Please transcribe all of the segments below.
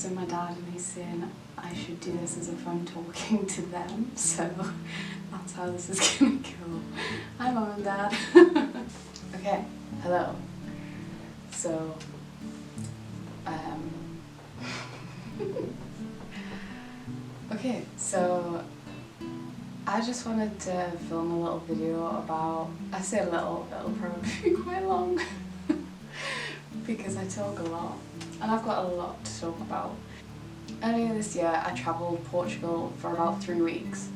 texting my dad and he's saying I should do this as if I'm talking to them, so that's how this is gonna go. Hi Mum and Dad. Okay, hello. So, okay, so I just wanted to film a little video about, I say a little, it'll probably be quite long because I talk a lot and I've got a lot to talk about. Earlier this year I travelled Portugal for about 3 weeks.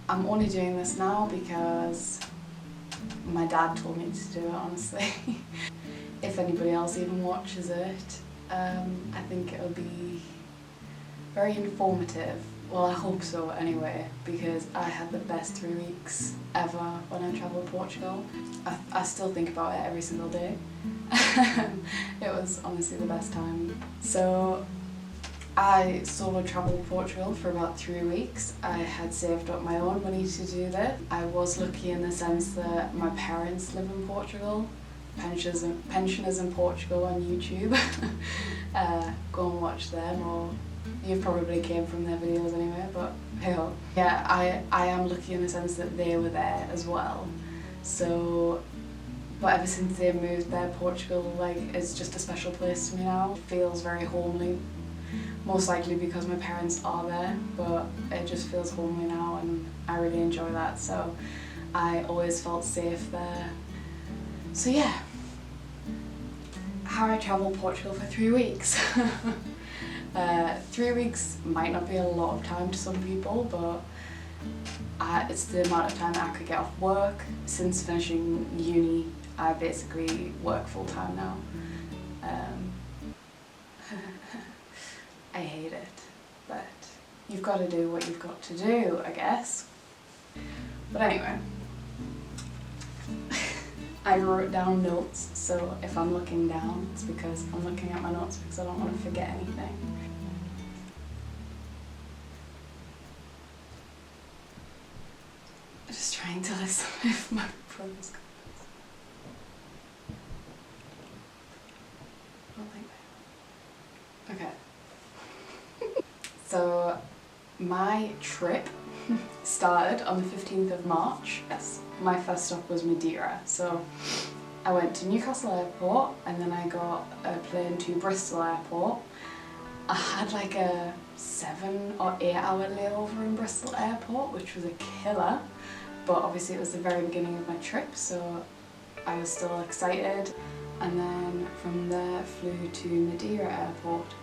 I'm only doing this now because my dad told me to do it, honestly. If anybody else even watches it, I think it'll be very informative. Well, I hope so anyway, because I had the best 3 weeks ever when I travelled Portugal. I still think about it every single day. It was honestly the best time. So I solo travelled Portugal for about 3 weeks. I had saved up my own money to do this. I was lucky in the sense that my parents live in Portugal. Pensioners in Portugal on YouTube. Go and watch them, or you probably came from their videos anyway, but hey ho. Yeah, I am lucky in the sense that they were there as well. So, but ever since they moved there, Portugal is just a special place to me now. It feels very homely. Most likely because my parents are there, but it just feels homely now and I really enjoy that, so I always felt safe there. So yeah, how I travelled Portugal for 3 weeks. 3 weeks might not be a lot of time to some people, but it's the amount of time that I could get off work. Since finishing uni, I basically work full time now. I hate it, but you've got to do what you've got to do, I guess. But anyway, I wrote down notes, so if I'm looking down, it's because I'm looking at my notes because I don't want to forget anything. I'm just trying to listen if my brother's coming. Okay. So my trip started on the 15th of March. Yes, my first stop was Madeira. So I went to Newcastle Airport and then I got a plane to Bristol Airport. I had like a 7 or 8 hour layover in Bristol Airport, which was a killer, but obviously it was the very beginning of my trip, so I was still excited. And then from there flew to Madeira Airport.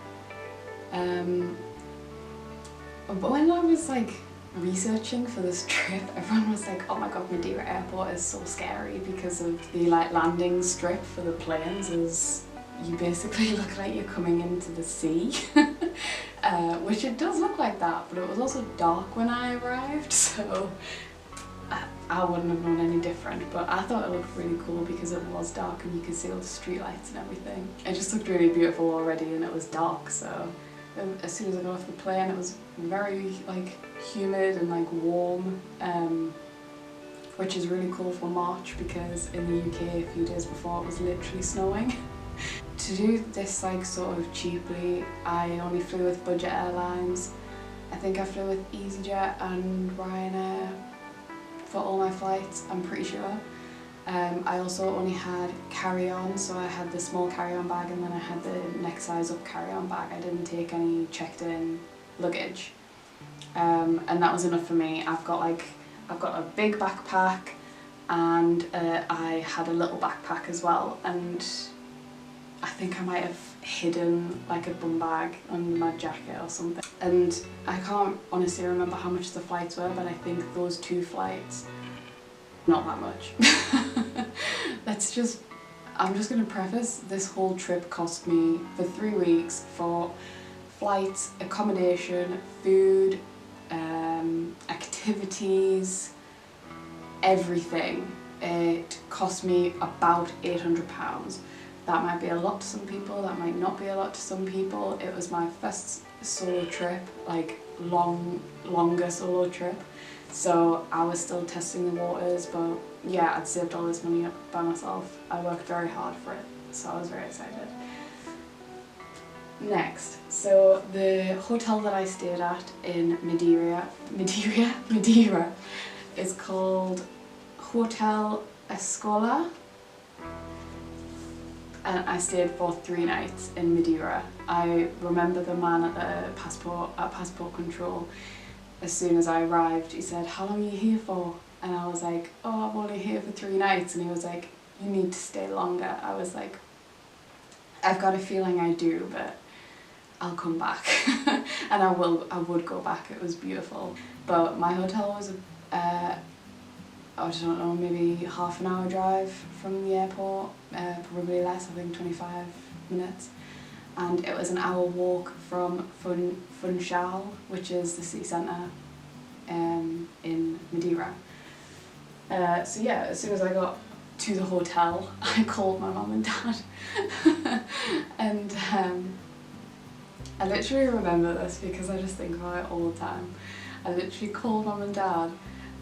But when I was researching for this trip, everyone was like, oh my god, Madeira Airport is so scary because of the landing strip for the planes is you basically look like you're coming into the sea. Which it does look like that, but it was also dark when I arrived, so I wouldn't have known any different, but I thought it looked really cool because it was dark and you could see all the street lights and everything. It just looked really beautiful already and it was dark, so as soon as I got off the plane it was very humid and warm, which is really cool for March because in the UK a few days before it was literally snowing. To do this sort of cheaply, I only flew with budget airlines. I think I flew with EasyJet and Ryanair for all my flights, I'm pretty sure. I also only had carry-on, so I had the small carry-on bag and then I had the next size up carry-on bag. I didn't take any checked-in luggage, and that was enough for me. I've got a big backpack and I had a little backpack as well, and I think I might have hidden a bum bag under my jacket or something. And I can't honestly remember how much the flights were, but I think those 2 flights, not that much. I'm just going to preface, this whole trip cost me for 3 weeks for flights, accommodation, food, activities, everything. It cost me about £800. That might be a lot to some people, that might not be a lot to some people. It was my first solo trip, longer solo trip. So I was still testing the waters, but yeah, I'd saved all this money up by myself. I worked very hard for it, so I was very excited. next, so the hotel that I stayed at in Madeira is called Hotel Escola, and I stayed for 3 nights in Madeira. I remember the man at the passport control, as soon as I arrived, he said, "How long are you here for?" And I was like, "Oh, I'm only here for 3 nights." And he was like, "You need to stay longer." I was like, "I've got a feeling I do, but I'll come back." And I would go back. It was beautiful. But my hotel was I don't know, maybe half an hour drive from the airport, probably less, I think 25 minutes. And it was an hour walk from Funchal, which is the city centre in Madeira. So yeah, as soon as I got to the hotel, I called my mum and dad. And I literally remember this because I just think about it all the time. I literally called mum and dad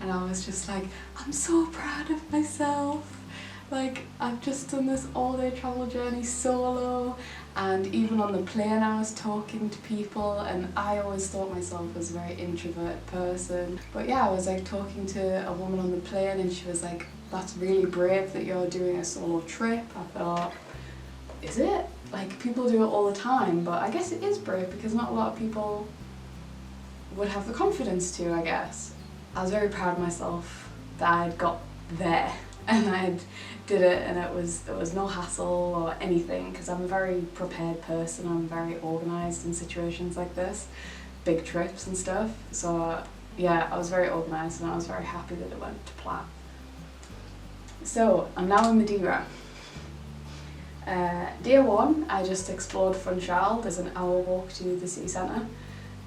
and I was just like, "I'm so proud of myself. Like, I've just done this all-day travel journey solo, and even on the plane I was talking to people, and I always thought myself as a very introverted person. But yeah, I was like talking to a woman on the plane and she was like, "That's really brave that you're doing a solo trip." I thought, is it? Like, people do it all the time, but I guess it is brave because not a lot of people would have the confidence to, I guess. I was very proud of myself that I'd got there and I did it, and there was no hassle or anything, because I'm a very prepared person. I'm very organised in situations like this, big trips and stuff. So yeah, I was very organised and I was very happy that it went to plan. So I'm now in Madeira. Day 1, I just explored Funchal. There's an hour walk to the city centre,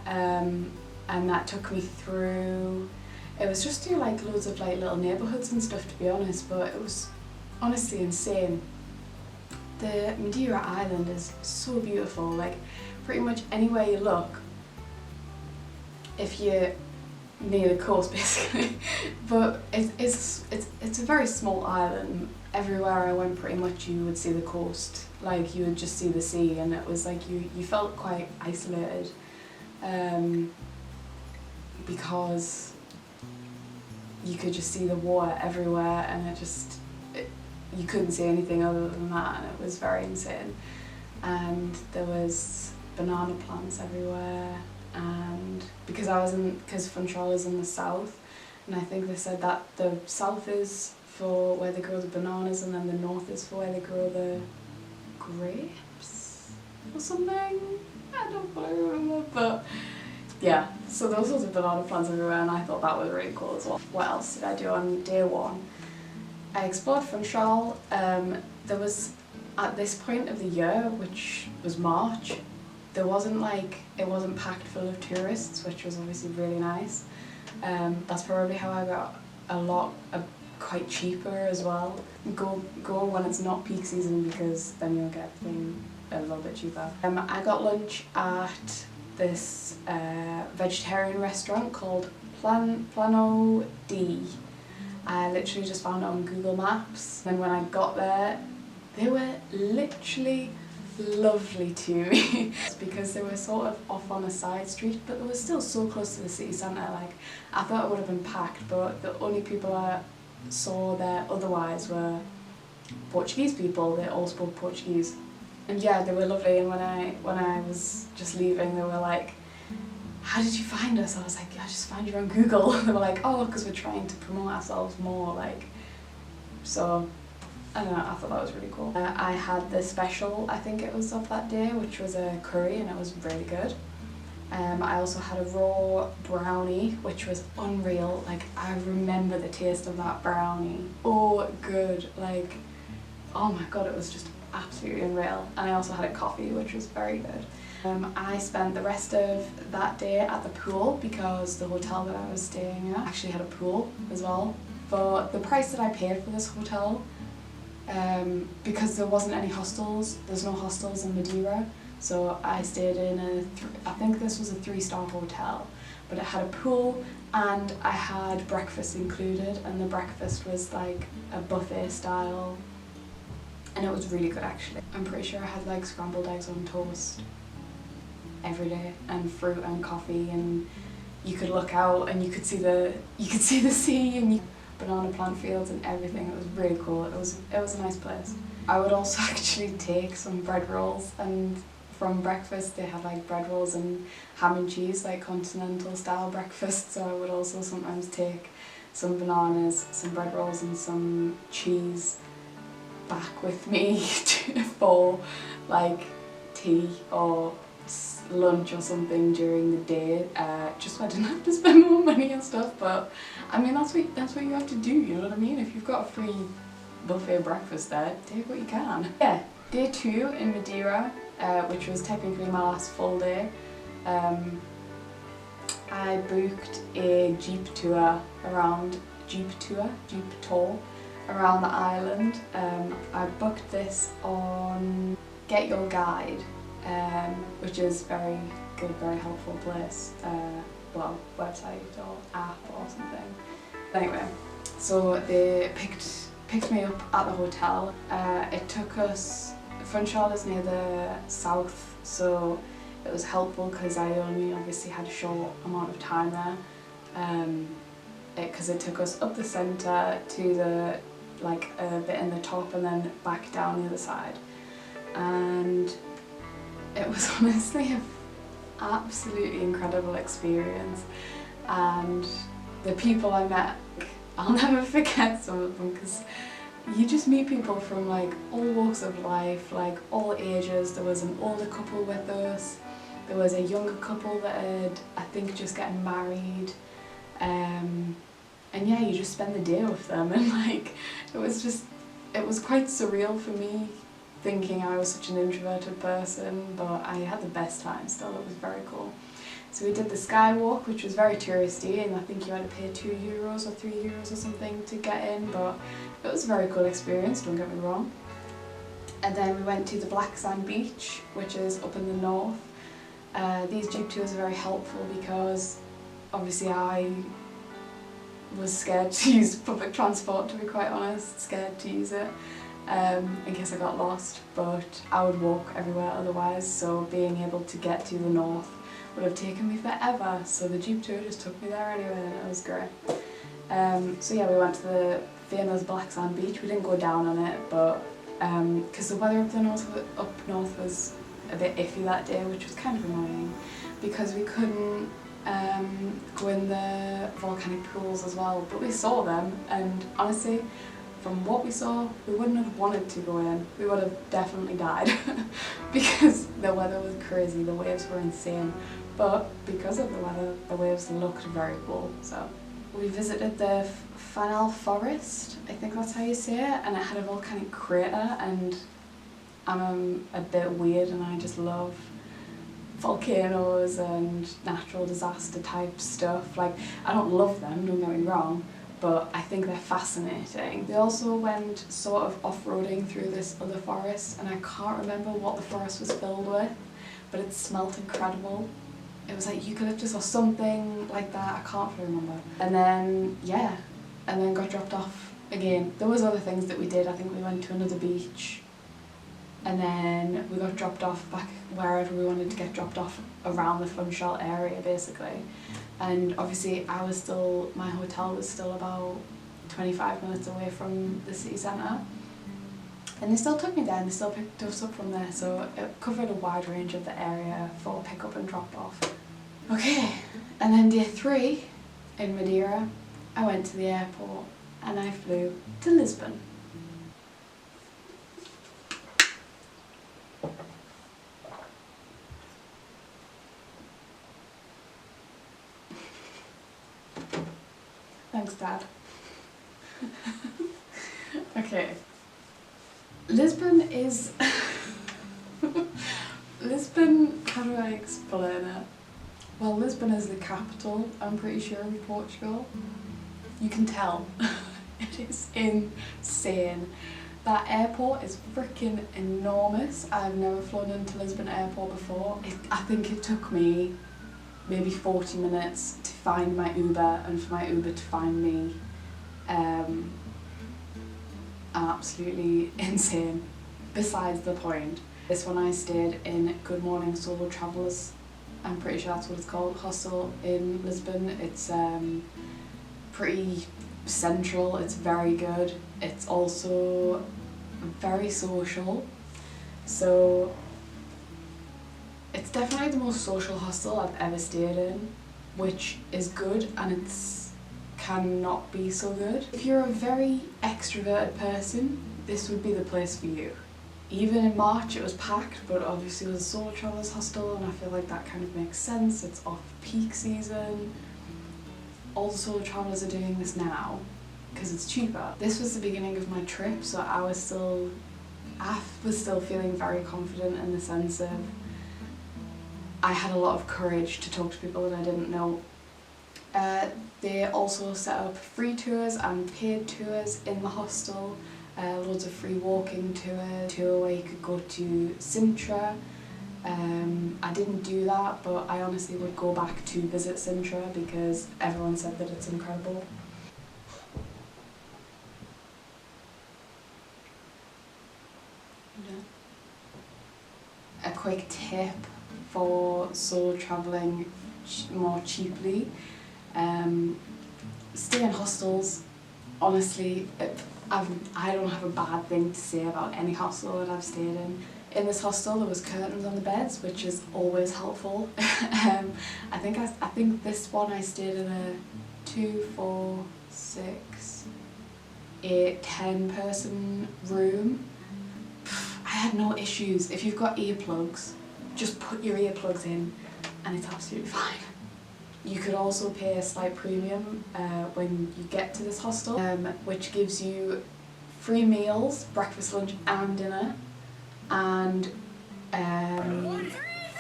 and that took me through. It was just through like loads of like little neighbourhoods and stuff, to be honest, but it was honestly insane. The Madeira island is so beautiful. Like, pretty much anywhere you look, if you're near the coast basically, but it's a very small island. Everywhere I went pretty much you would see the coast, like you would just see the sea, and it was like you felt quite isolated, because you could just see the water everywhere, and you couldn't see anything other than that, and it was very insane. And there was banana plants everywhere, and because Funchal is in the south, and I think they said that the south is for where they grow the bananas, and then the north is for where they grow the grapes or something. I don't fully remember, but yeah, so there was lots of banana plants everywhere, and I thought that was really cool as well. What else did I do on day 1? I explored Funchal. There was, at this point of the year, which was March, it wasn't packed full of tourists, which was obviously really nice. That's probably how I got quite cheaper as well. Go when it's not peak season, because then you'll get things a little bit cheaper. I got lunch at this vegetarian restaurant called Plano D. I literally just found it on Google Maps. Then when I got there, they were literally lovely to me because they were sort of off on a side street, but they were still so close to the city centre. Like, I thought it would have been packed, but the only people I saw there otherwise were Portuguese people. They all spoke Portuguese, and yeah, they were lovely. And when I was just leaving, they were like, "How did you find us?" I was like, "I just found you on Google." They were like, "Oh, because we're trying to promote ourselves more." Like, so I don't know, I thought that was really cool. I had the special, I think it was of that day, which was a curry, and it was really good. I also had a raw brownie, which was unreal. Like, I remember the taste of that brownie. Oh, good. Like, oh my god, it was just absolutely unreal. And I also had a coffee, which was very good. I spent the rest of that day at the pool, because the hotel that I was staying at actually had a pool as well. For the price that I paid for this hotel, because there wasn't any hostels, there's no hostels in Madeira, so I stayed in I think this was a 3-star hotel, but it had a pool and I had breakfast included, and the breakfast was like a buffet style, and it was really good actually. I'm pretty sure I had like scrambled eggs on toast every day, and fruit and coffee, and you could look out and you could see the sea and banana plant fields and everything. It was really cool. It was a nice place. I would also actually take some bread rolls, and from breakfast they had like bread rolls and ham and cheese, like continental style breakfast, so I would also sometimes take some bananas, some bread rolls and some cheese back with me for like tea or lunch or something during the day, just so I didn't have to spend more money and stuff. But I mean, that's what you have to do, you know what I mean? If you've got a free buffet breakfast there, take what you can. Yeah, day 2 in Madeira, which was technically my last full day, I booked a jeep tour around the island. I booked this on GetYourGuide, which is very good, very helpful place, well, website or app or something. Anyway, so they picked me up at the hotel. It took us, Funchal is near the south, so it was helpful because I only obviously had a short amount of time there, because it took us up the centre to the a bit in the top and then back down the other side, and it was honestly an absolutely incredible experience. And the people I met, I'll never forget some of them, because you just meet people from like all walks of life, like all ages. There was an older couple with us, there was a younger couple that had, I think, just getting married, and yeah, you just spend the day with them, and like it was quite surreal for me, thinking I was such an introverted person, but I had the best time still. It was very cool. So we did the skywalk, which was very touristy, and I think you had to pay €2 or €3 or something to get in, but it was a very cool experience, don't get me wrong. And then we went to the Black Sand Beach, which is up in the north. These jeep tours are very helpful because obviously I was scared to use public transport, to be quite honest, scared to use it in case I got lost, but I would walk everywhere otherwise, so being able to get to the north would have taken me forever, so the jeep tour just took me there anyway, and it was great. So yeah, we went to the famous Black Sand Beach. We didn't go down on it, but because the weather up north was a bit iffy that day, which was kind of annoying, because we couldn't go in the volcanic pools as well, but we saw them, and honestly, from what we saw, we wouldn't have wanted to go in. We would have definitely died because the weather was crazy, the waves were insane, but because of the weather, the waves looked very cool. So we visited the Fanal Forest, I think that's how you say it, and it had a volcanic crater, and I'm a bit weird and I just love volcanoes and natural disaster type stuff. Like, I don't love them, don't get me wrong, but I think they're fascinating. We also went sort of off-roading through this other forest, and I can't remember what the forest was filled with, but it smelt incredible. It was like eucalyptus or something like that, I can't really remember. And then, yeah, and then got dropped off again. There was other things that we did. I think we went to another beach, and then we got dropped off back wherever we wanted to get dropped off around the Funchal area, basically. And obviously my hotel was still about 25 minutes away from the city centre. And they still took me there, and they still picked us up from there, so it covered a wide range of the area for pick up and drop off. Okay, and then day 3 in Madeira, I went to the airport and I flew to Lisbon. Thanks, Dad. Okay. Lisbon is... Lisbon, how do I explain it? Well, Lisbon is the capital, I'm pretty sure, of Portugal. You can tell. It is insane. That airport is freaking enormous. I've never flown into Lisbon airport before. I think it took me maybe 40 minutes to find my Uber, and for my Uber to find me. Absolutely insane. Besides the point, this one I stayed in Good Morning Solo Travellers I'm pretty sure that's what it's called, hostel in Lisbon. It's pretty central, it's very good. It's also very social. So it's definitely the most social hostel I've ever stayed in, which is good, and it's cannot be so good. If you're a very extroverted person, this would be the place for you. Even in March it was packed, but obviously it was a solo travellers hostel, and I feel like that kind of makes sense. It's off peak season. All the solo travellers are doing this now because it's cheaper. This was the beginning of my trip, so I was still feeling very confident in the sense of I had a lot of courage to talk to people that I didn't know. They also set up free tours and paid tours in the hostel. Loads of free walking tour where you could go to Sintra. I didn't do that, but I honestly would go back to visit Sintra because everyone said that it's incredible. A quick tip for solo travelling more cheaply. Stay in hostels. Honestly, I don't have a bad thing to say about any hostel that I've stayed in. In this hostel there was curtains on the beds, which is always helpful. I think this one I stayed in a 2, 4, 6, 8, 10 person room. I had no issues. If you've got earplugs, just put your earplugs in and it's absolutely fine. You could also pay a slight premium when you get to this hostel, which gives you free meals, breakfast, lunch and dinner, and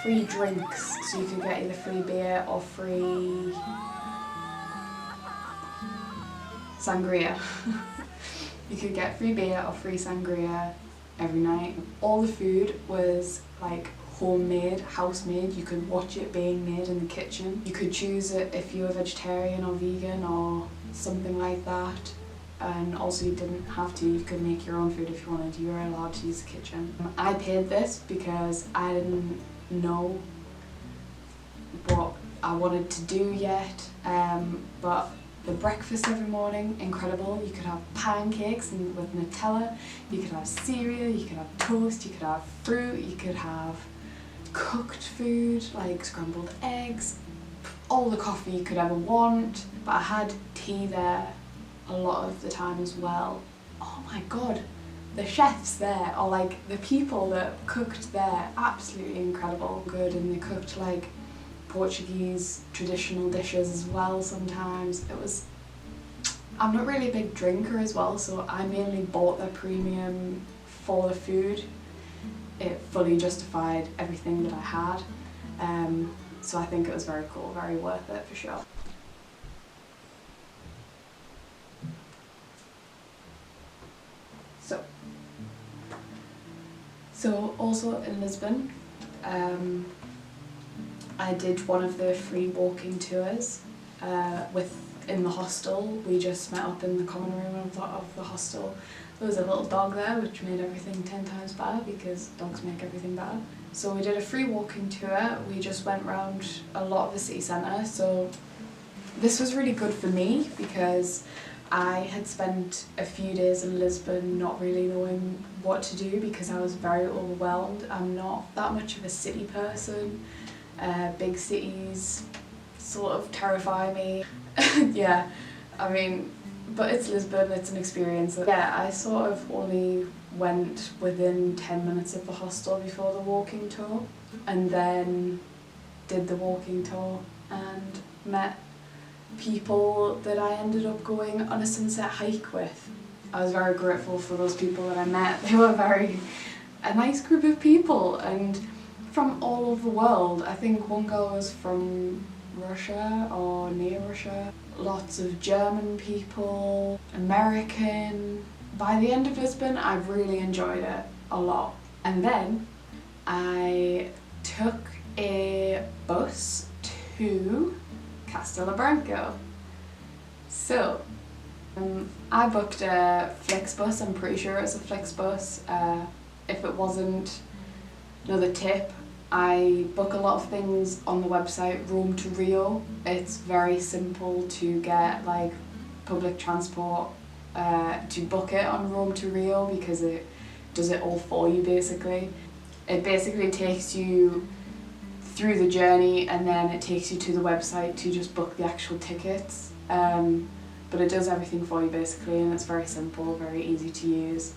free drinks. So you could get either free beer or free sangria. You could get free beer or free sangria every night. All the food was like homemade, house-made. You could watch it being made in the kitchen. You could choose it if you were vegetarian or vegan or something like that. And also you didn't have to, you could make your own food if you wanted. You were allowed to use the kitchen. I paid this because I didn't know what I wanted to do yet, but the breakfast every morning, incredible. You could have pancakes with Nutella, you could have cereal, you could have toast, you could have fruit, you could have cooked food like scrambled eggs, all the coffee you could ever want. But I had tea there a lot of the time as well. Oh my god, the chefs there, or like the people that cooked there, absolutely incredible, good. And they cooked like Portuguese traditional dishes as well sometimes. I'm not really a big drinker as well, so I mainly bought the premium for the food. It fully justified everything that I had, so I think it was very cool, very worth it for sure. So also in Lisbon, I did one of the free walking tours in the hostel. We just met up in the common room of the hostel. There was a little dog there, which made everything 10 times better because dogs make everything better. So we did a free walking tour. We just went around a lot of the city centre. So this was really good for me because I had spent a few days in Lisbon not really knowing what to do because I was very overwhelmed. I'm not that much of a city person. Big cities sort of terrify me. Yeah, I mean, but it's Lisbon, it's an experience. Yeah, I sort of only went within 10 minutes of the hostel before the walking tour, and then did the walking tour and met people that I ended up going on a sunset hike with. I was very grateful for those people that I met. They were a nice group of people and from all over the world. I think one girl was from Russia or near Russia. Lots of German people, American. By the end of Lisbon, I really enjoyed it a lot. And then I took a bus to Castelo Branco. So I booked a Flixbus. I'm pretty sure it's a Flixbus. If it wasn't, another tip, I book a lot of things on the website Rome to Rio. It's very simple to get like public transport to book it on Rome to Rio because it does it all for you basically. It basically takes you through the journey and then it takes you to the website to just book the actual tickets. But it does everything for you basically, and it's very simple, very easy to use.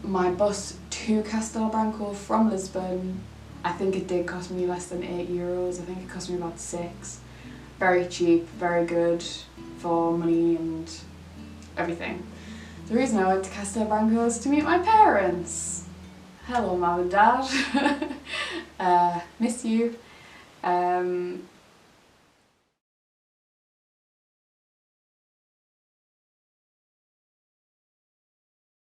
My bus to Castelbranco from Lisbon, I think it did cost me less than €8. I think it cost me about 6. Very cheap, very good for money and everything. The reason I went to Castelbranco is to meet my parents. Hello, Mum and Dad. Miss you.